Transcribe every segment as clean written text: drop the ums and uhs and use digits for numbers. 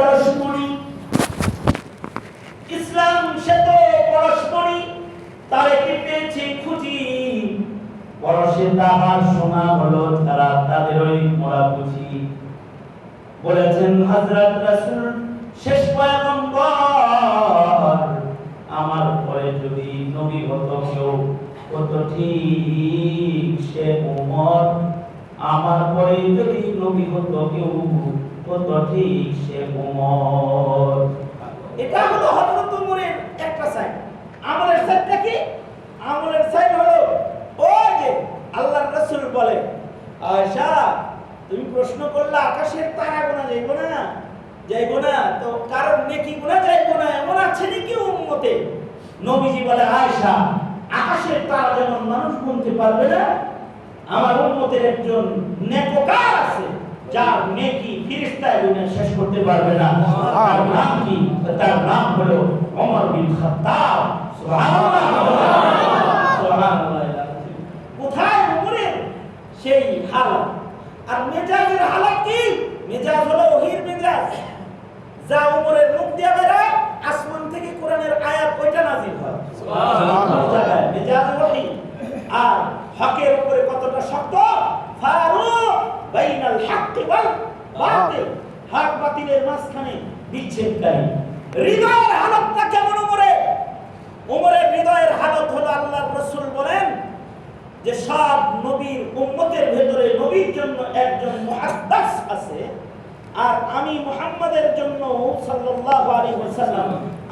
পরশমণি, ইসলাম সে তো পরশমণি, তারে কি পেয়েছে খুঁজি, পরশে তাহার সোনা হলো তারা তাদের ওই মোরা বুঝি। বলেছেন হযরত রাসূল শেষ পয়গম্বর, আমার পরে যদি নবী হতো কেউ কত ঠিক সে ওমর, আমার পরে যদি নবী হতো কেউ কত ঠিক সে ওমর। এটা হলো হযরত ওমরের একটা সাইড। আমলের সাইডটা কি? আমলের সাইড হলো ওই যে আল্লাহর রাসূল বলে, আয়েশা তুমি প্রশ্ন করলে আকাশের তারা গোনা যাইবো না, যাইবো না, তো কারণ নেকি গোনা যাইবো না এমন আছে নাকি উম্মতে? নবীজি বলে, আয়েশা আকাশের তারা যেমন মানুষ গুনতে পারবে না, আমার উম্মতের একজন নেককার আছে যার নেকি ফেরেশতায় গুনে শেষ করতে পারবে না। তার নাম কি? তার নাম হলো ওমর বিন খাত্তাব। সুবহানাল্লাহ, সুবহানাল্লাহ। কোথায় ওমরের সেই হালত? আর মেজাজের হালত কি? মেজাজ হলো ওহীর মেজাজ, যা ওমরের মুখ দিয়ে বেরোয় আসমান থেকে কোরআনের আয়াত ওইটা নাযিল হয়। সুবহানাল্লাহ। মেজাজ ওহী। আর হকের উপরে কতটা শক্ত, ফারুক বাইনাল হক ওয়াল বাতিল, হক বাতিলের মাঝখানে বিচ্ছেদকারী। হৃদয়ের হালতটা কেমন ওমরের? ওমরের হৃদয়ের হালত হলো আল্লাহর রাসূল বলেন যে সব নবীর উম্মতের ভেতরে নবীর জন্য একজন মুহাদ্দিস আছে, আর আমি মুহাম্মাদের জন্য সাল্লাল্লাহু আলাইহি ওয়াসাল্লাম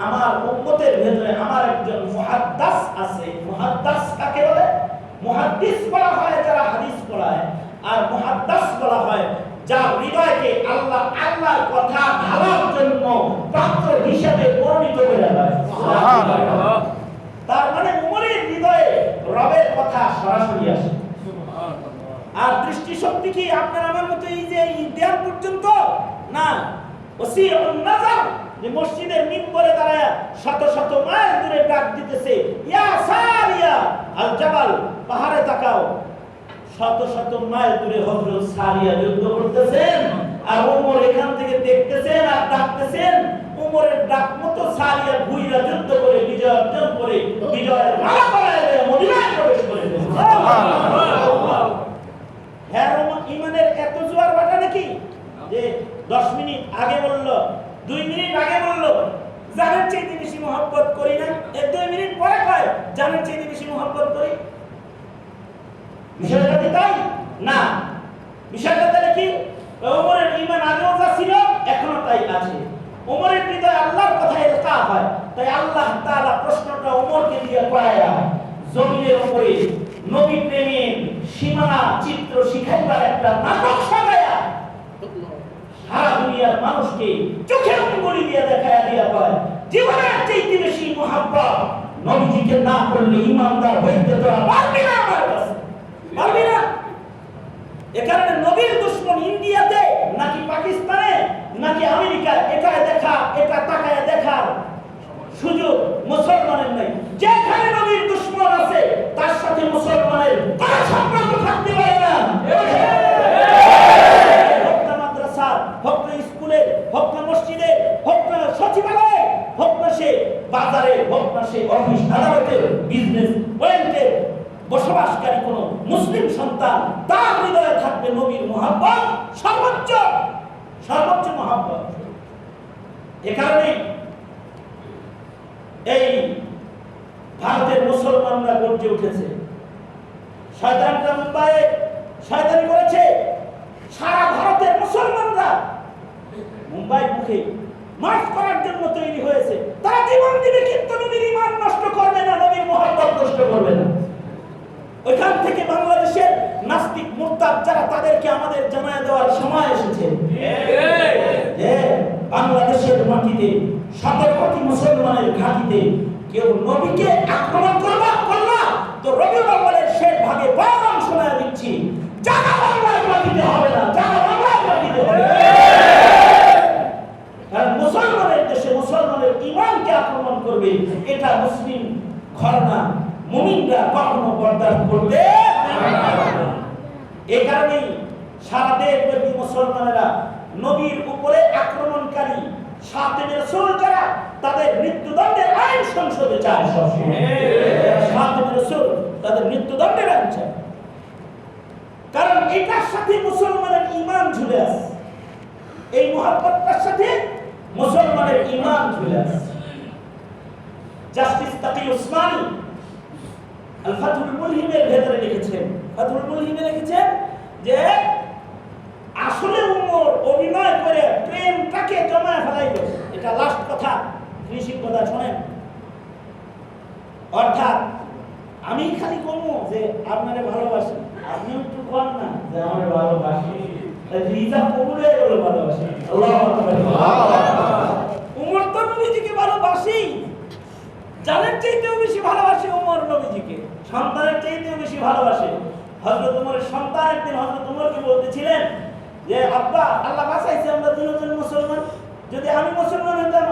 আমার উম্মতের ভেতরে আমার একজন মুহাদ্দিস আছে। মুহাদ্দিস কাকে বলে? মুহাদ্দিস বলা হয় যারা হাদিস পড়ায়, আর মুহাদ্দিস বলা হয় যার হৃদয়কে আল্লাহ আল্লাহর কথা ভাবার জন্য পাত্র হিসেবে পরিণত করে দেয়। সুবহানাল্লাহ। তার মানে উমরের হৃদয়ে রবের কথা সরাসরি আসে। আর দৃষ্টি শক্তি কি আপনার আমার মতো এই যে দেয়াল পর্যন্ত না, ওসিউন নাজার, যে মসজিদের মিম্বরে দাঁড়ায় শত শত মাইল দূরে ডাক দিতেছে, ইয়া সারিয়া আল জাবাল, পাহাড়ে তাকাও। শত শত মাইল দূরে হযরত সারিয়া যুদ্ধ করতেছেন, আর ওমর এখান থেকে দেখতেছেন আর ডাকতেছেন। ওমরের ডাক মতো সারিয়া ঘুইরা যুদ্ধ করে বিজয় অর্জন করে বিজয়ের মালা পরায় মদিনায় প্রবেশ করেছে। সুবহানাল্লাহ। হ্যাঁ, ঈমানের এত জোয়ার বাটা নাকি যে 10 মিনিট আগে বললো, 2 মিনিট আগে বললো জানের চাইতে বেশি মহব্বত করি না, 2 মিনিট পরে কয় জানের চাইতে বেশি মহব্বত করি। বিষয়টা কি তাই? না, বিষয়টা তাহলে কি? ওমরের ঈমান আগেও যা ছিল এখনো তাই আছে। ওমরের হৃদয়ে আল্লাহর কথা এলকা হয়, তাই আল্লাহ তাআলা প্রশ্নটা ওমরকে দিয়ে করায়া জমিনের উপরে নবী প্রেমের সীমানা চিত্র শিখাইবার একটা নাটক সাজায়া সারা দুনিয়ার মানুষকে চোখের আঙ্গুলি দিয়ে দেখায়া দিয়া কয়, জীবনের চাইতে বেশি মহব্বত নবীজিকে না করলে ঈমানদার হইতে তোরা পারবি না আমার কাছে, পারবি না। এ কারণে নবীর দুশমন ইন্ডিয়াতে নাকি পাকিস্তানে নাকি আমেরিকায় এটা তাকায় দেখার সুযোগ মুসলমানের নাই। যেখানে নবীর দুশমন আছে তার সাথে মুসলমানের কোনো সম্পর্ক থাকতে পারে না। হোক না মাদ্রাসা, হোক না স্কুলে, হোক না মসজিদে, হোক না সচিবালয়ে, হোক না সে বাজারে, হোক না সে অফিস আদালতে, বিজনেস পয়েন্টে বসবাসকারী কোন মুসলিম সন্তান, তার হৃদয়ে থাকবে নবীর মহব্বত সর্বোচ্চ মহব্বত। এ কারণে এই ভারতের মুসলমানরা গর্জে উঠেছে। শয়তানরা মুম্বাইয়ে শয়তানি করেছে, সারা ভারতের মুসলমানরা মুম্বাই মুখে মার্চ করার জন্য তৈরি হয়েছে। তারা জীবন দিবে কিন্তু নবীর ঈমান নষ্ট করবে না, নবীর মহব্বত নষ্ট করবে না। ওইখান থেকে বাংলাদেশের নাস্তিক মুরতাদ যারা, তাদেরকে আমাদের জানায় দেওয়ার সময় এসেছে। বাংলাদেশের মাটিতে 17 কোটি মুসলমানের ঘাঁটিতে কেউ নবীকে আক্রমণ করলা তো রবিউল আউয়ালের শেষ ভাগে পয়গাম শোনায় দিচ্ছি, জানা বাংলার মাটিতে হবে না, জানা বাংলার মাটিতে হবে। কারণ মুসলমানের দেশে মুসলমানের ঈমানকে আক্রমণ করবে, এটা মুসলিম ঘরানা মুমিনরা কখনো বরদাস্ত করবে না। এই কারণেই সারা দেশব্যাপী মুসলমানেরা নবীর উপরে আক্রমণকারী খাতেমে রাসূল যারা তাদের মৃত্যুদণ্ডের আইন সংসদে চায়, খাতেমে রাসূল তাদের মৃত্যুদণ্ডের আইন চায়। কারণ এটার সাথে মুসলমানের ঈমান ঝুলে আছে, এই মুহাব্বতটার সাথে মুসলমানের ঈমান ঝুলে আছে। জাস্টিস তাকি উসমানী আল ফাতহুল মুলহিমের ভেতরে লিখেছেন, ফাতহুল মুলহিমে লিখেছেন যে আসলে উমর অভিনয় করে প্রেমটাকে জমায় ফেলাইল। এটা লাস্ট কথা, ফিনিশিং কথা শোনেন। অর্থাৎ আমি খালি কমু যে আপনারে ভালোবাসি, আপনি একটু কম না যে আমারে ভালোবাসি, রিজা কবুল হয়ে গেল ভালোবাসি। আল্লাহু আকবার। উমর তো নবীজিকে ভালোবাসি, জানের চাইতেও বেশি ভালোবাসে উমর নবীজিকে, সন্তানের চাইতেও বেশি ভালোবাসে। হযরত উমরের সন্তান একদিন হযরত উমরকে বলতেছিলেন যে আব্বা, আল্লাহ বাঁচাইছে আমরা দুজন মুসলমান, যদি আমি মুসলমান হইতাম